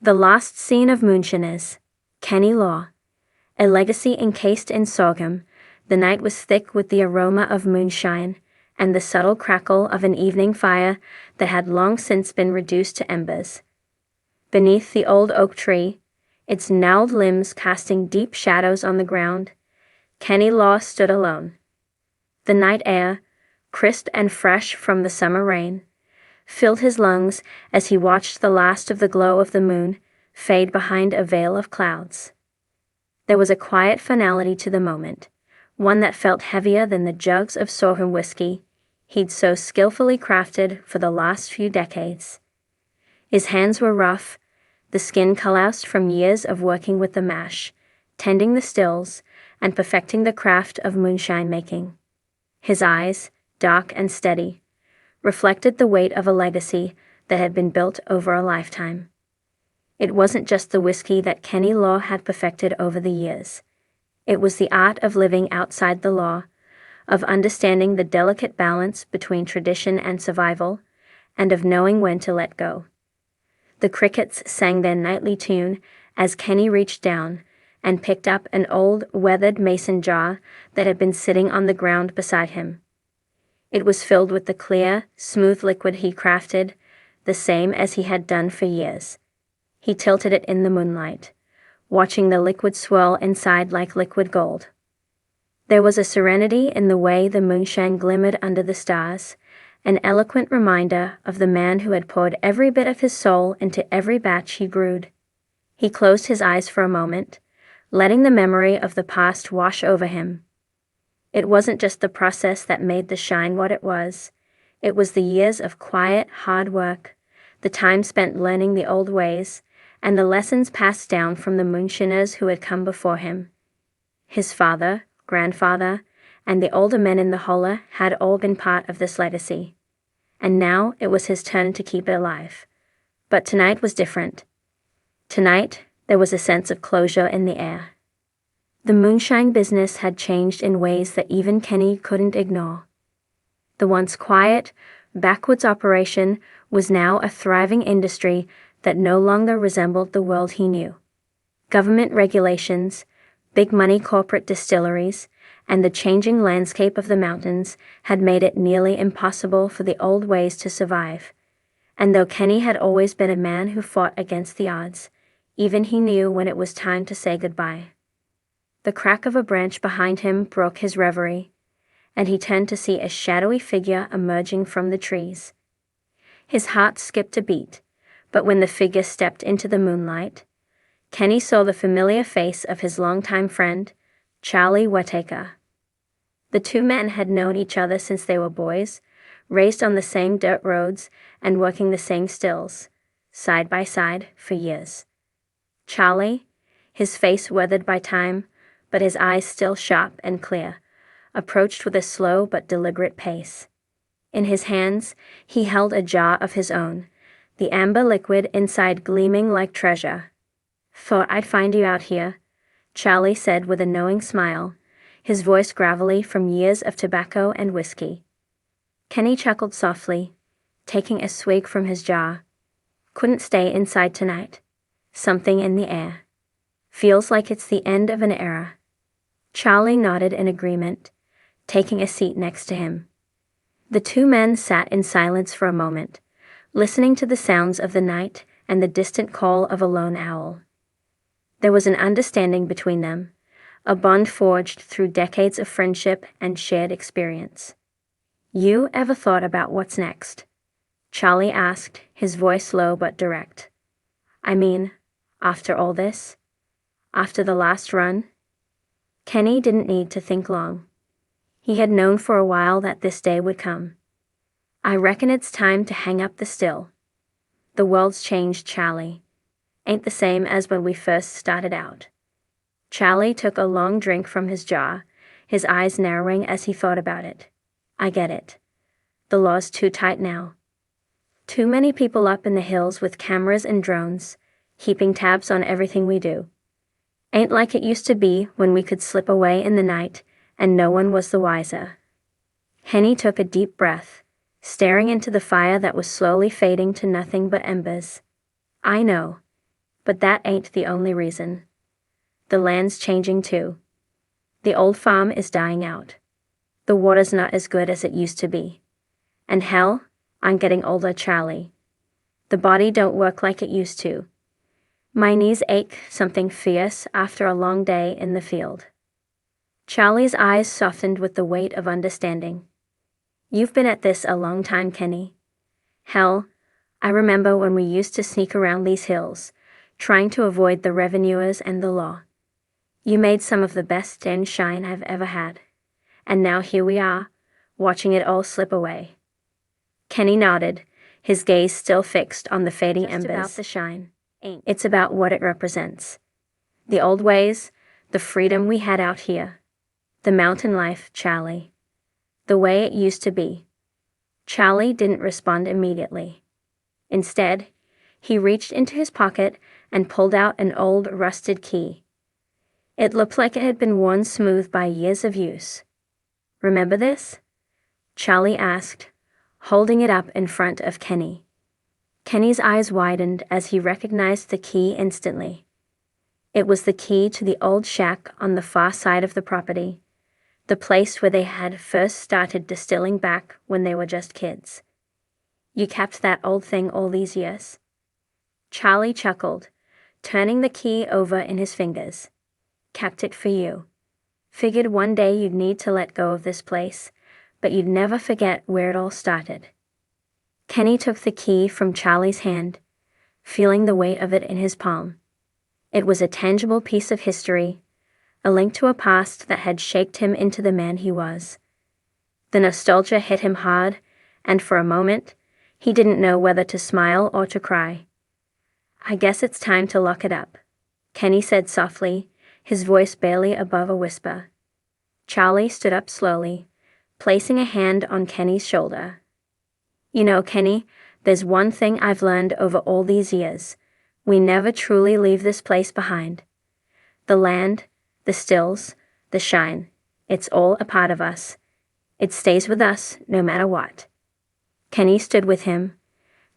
The last scene of Moonshiners. Kenny Law. A legacy encased in sorghum. The night was thick with the aroma of moonshine, and the subtle crackle of an evening fire that had long since been reduced to embers. Beneath the old oak tree, its gnarled limbs casting deep shadows on the ground, Kenny Law stood alone. The night air, crisp and fresh from the summer rain, filled his lungs as he watched the last of the glow of the moon fade behind a veil of clouds. There was a quiet finality to the moment, one that felt heavier than the jugs of sorghum whiskey he'd so skillfully crafted for the last few decades. His hands were rough, the skin calloused from years of working with the mash, tending the stills, and perfecting the craft of moonshine making. His eyes, dark and steady, reflected the weight of a legacy that had been built over a lifetime. It wasn't just the whiskey that Kenny Law had perfected over the years. It was the art of living outside the law, of understanding the delicate balance between tradition and survival, and of knowing when to let go. The crickets sang their nightly tune as Kenny reached down and picked up an old, weathered mason jar that had been sitting on the ground beside him. It was filled with the clear, smooth liquid he crafted, the same as he had done for years. He tilted it in the moonlight, watching the liquid swirl inside like liquid gold. There was a serenity in the way the moonshine glimmered under the stars, an eloquent reminder of the man who had poured every bit of his soul into every batch he brewed. He closed his eyes for a moment, letting the memory of the past wash over him. It wasn't just the process that made the shine what it was the years of quiet, hard work, the time spent learning the old ways, and the lessons passed down from the Moonshiners who had come before him. His father, grandfather, and the older men in the holler had all been part of this legacy. And now it was his turn to keep it alive. But tonight was different. Tonight, there was a sense of closure in the air. The moonshine business had changed in ways that even Kenny couldn't ignore. The once quiet, backwoods operation was now a thriving industry that no longer resembled the world he knew. Government regulations, big money corporate distilleries, and the changing landscape of the mountains had made it nearly impossible for the old ways to survive. And though Kenny had always been a man who fought against the odds, even he knew when it was time to say goodbye. The crack of a branch behind him broke his reverie, and he turned to see a shadowy figure emerging from the trees. His heart skipped a beat, but when the figure stepped into the moonlight, Kenny saw the familiar face of his longtime friend, Charlie Whittaker. The two men had known each other since they were boys, raised on the same dirt roads and working the same stills, side by side, for years. Charlie, his face weathered by time, but his eyes still sharp and clear, approached with a slow but deliberate pace. In his hands, he held a jar of his own, the amber liquid inside gleaming like treasure. "Thought I'd find you out here," Charlie said with a knowing smile, his voice gravelly from years of tobacco and whiskey. Kenny chuckled softly, taking a swig from his jar. "Couldn't stay inside tonight. Something in the air. Feels like it's the end of an era." Charlie nodded in agreement, taking a seat next to him. The two men sat in silence for a moment, listening to the sounds of the night and the distant call of a lone owl. There was an understanding between them, a bond forged through decades of friendship and shared experience. "You ever thought about what's next?" Charlie asked, his voice low but direct. "I mean, after all this? After the last run?" Kenny didn't need to think long. He had known for a while that this day would come. "I reckon it's time to hang up the still. The world's changed, Charlie. Ain't the same as when we first started out." Charlie took a long drink from his jar, his eyes narrowing as he thought about it. "I get it. The law's too tight now. Too many people up in the hills with cameras and drones, keeping tabs on everything we do. Ain't like it used to be when we could slip away in the night and no one was the wiser." Henny took a deep breath, staring into the fire that was slowly fading to nothing but embers. "I know. But that ain't the only reason. The land's changing too. The old farm is dying out. The water's not as good as it used to be. And hell, I'm getting older, Charlie. The body don't work like it used to. My knees ache something fierce after a long day in the field. Charlie's eyes softened with the weight of understanding. You've been at this a long time, Kenny. Hell, I remember when we used to sneak around these hills, trying to avoid the revenuers and the law. You made some of the best shine I've ever had. And now here we are, watching it all slip away. Kenny nodded, his gaze still fixed on the fading embers. It's about the shine. It's about what it represents. The old ways, the freedom we had out here. The mountain life, Charlie. The way it used to be. Charlie didn't respond immediately. Instead, he reached into his pocket and pulled out an old rusted key. It looked like it had been worn smooth by years of use. Remember this? Charlie asked, holding it up in front of Kenny. Kenny's eyes widened as he recognized the key instantly. It was the key to the old shack on the far side of the property, the place where they had first started distilling back when they were just kids. You kept that old thing all these years? Charlie chuckled, turning the key over in his fingers. Kept it for you. Figured one day you'd need to let go of this place, but you'd never forget where it all started. Kenny took the key from Charlie's hand, feeling the weight of it in his palm. It was a tangible piece of history, a link to a past that had shaped him into the man he was. The nostalgia hit him hard, and for a moment, he didn't know whether to smile or to cry. I guess it's time to lock it up, Kenny said softly, his voice barely above a whisper. Charlie stood up slowly, placing a hand on Kenny's shoulder. You know, Kenny, there's one thing I've learned over all these years. We never truly leave this place behind. The land, the stills, the shine, it's all a part of us. It stays with us no matter what. Kenny stood with him,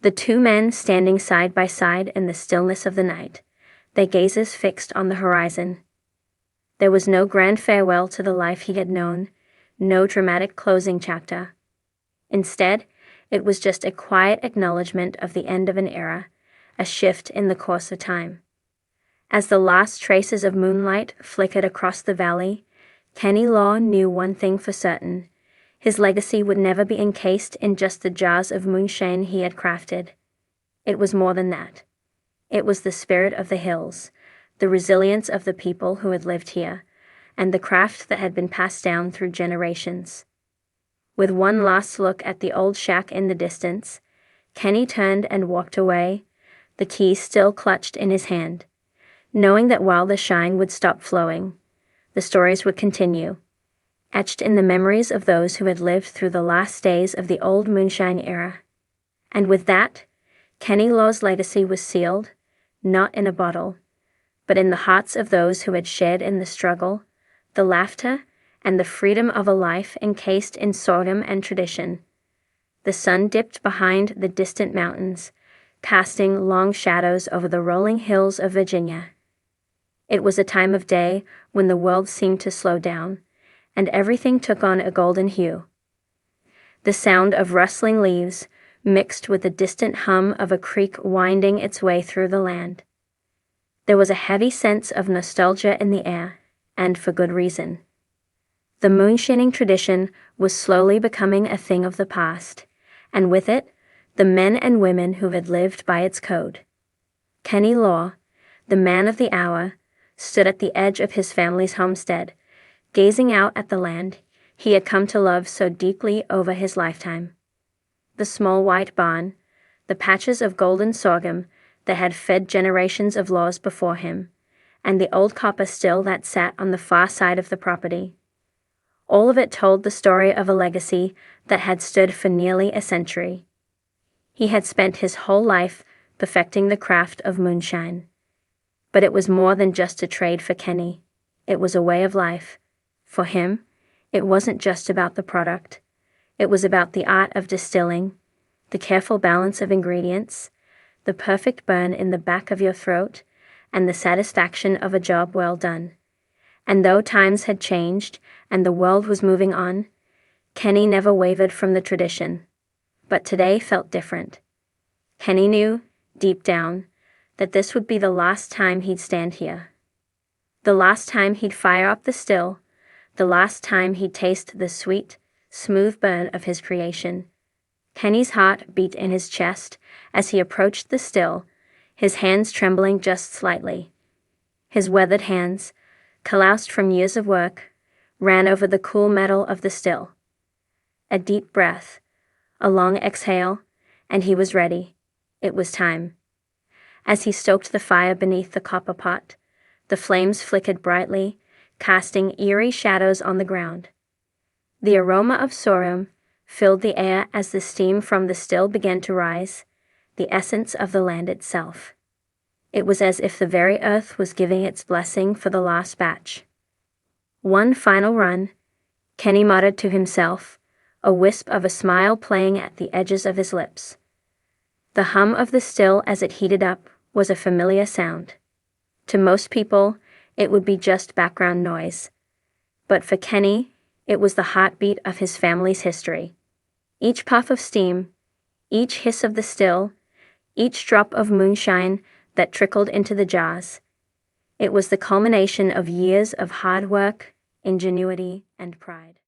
the two men standing side by side in the stillness of the night, their gazes fixed on the horizon. There was no grand farewell to the life he had known, no dramatic closing chapter. Instead, it was just a quiet acknowledgement of the end of an era, a shift in the course of time. As the last traces of moonlight flickered across the valley, Kenny Law knew one thing for certain. His legacy would never be encased in just the jars of moonshine he had crafted. It was more than that. It was the spirit of the hills, the resilience of the people who had lived here, and the craft that had been passed down through generations. With one last look at the old shack in the distance, Kenny turned and walked away, the key still clutched in his hand, knowing that while the shine would stop flowing, the stories would continue, etched in the memories of those who had lived through the last days of the old moonshine era. And with that, Kenny Law's legacy was sealed, not in a bottle, but in the hearts of those who had shared in the struggle, the laughter, and the freedom of a life encased in sorghum and tradition. The sun dipped behind the distant mountains, casting long shadows over the rolling hills of Virginia. It was a time of day when the world seemed to slow down, and everything took on a golden hue. The sound of rustling leaves mixed with the distant hum of a creek winding its way through the land. There was a heavy sense of nostalgia in the air, and for good reason. The moonshining tradition was slowly becoming a thing of the past, and with it, the men and women who had lived by its code. Kenny Law, the man of the hour, stood at the edge of his family's homestead, gazing out at the land he had come to love so deeply over his lifetime. The small white barn, the patches of golden sorghum that had fed generations of Laws before him, and the old copper still that sat on the far side of the property. All of it told the story of a legacy that had stood for nearly a century. He had spent his whole life perfecting the craft of moonshine. But it was more than just a trade for Kenny. It was a way of life. For him, it wasn't just about the product. It was about the art of distilling, the careful balance of ingredients, the perfect burn in the back of your throat, and the satisfaction of a job well done. And though times had changed and the world was moving on, Kenny never wavered from the tradition. But today felt different. Kenny knew, deep down, that this would be the last time he'd stand here. The last time he'd fire up the still, the last time he'd taste the sweet, smooth burn of his creation. Kenny's heart beat in his chest as he approached the still, his hands trembling just slightly. His weathered hands, calloused from years of work, ran over the cool metal of the still. A deep breath, a long exhale, and he was ready. It was time. As he stoked the fire beneath the copper pot, the flames flickered brightly, casting eerie shadows on the ground. The aroma of sorghum filled the air as the steam from the still began to rise, the essence of the land itself. It was as if the very earth was giving its blessing for the last batch. One final run, Kenny muttered to himself, a wisp of a smile playing at the edges of his lips. The hum of the still as it heated up was a familiar sound. To most people, it would be just background noise. But for Kenny, it was the heartbeat of his family's history. Each puff of steam, each hiss of the still, each drop of moonshine that trickled into the jars. It was the culmination of years of hard work, ingenuity, and pride.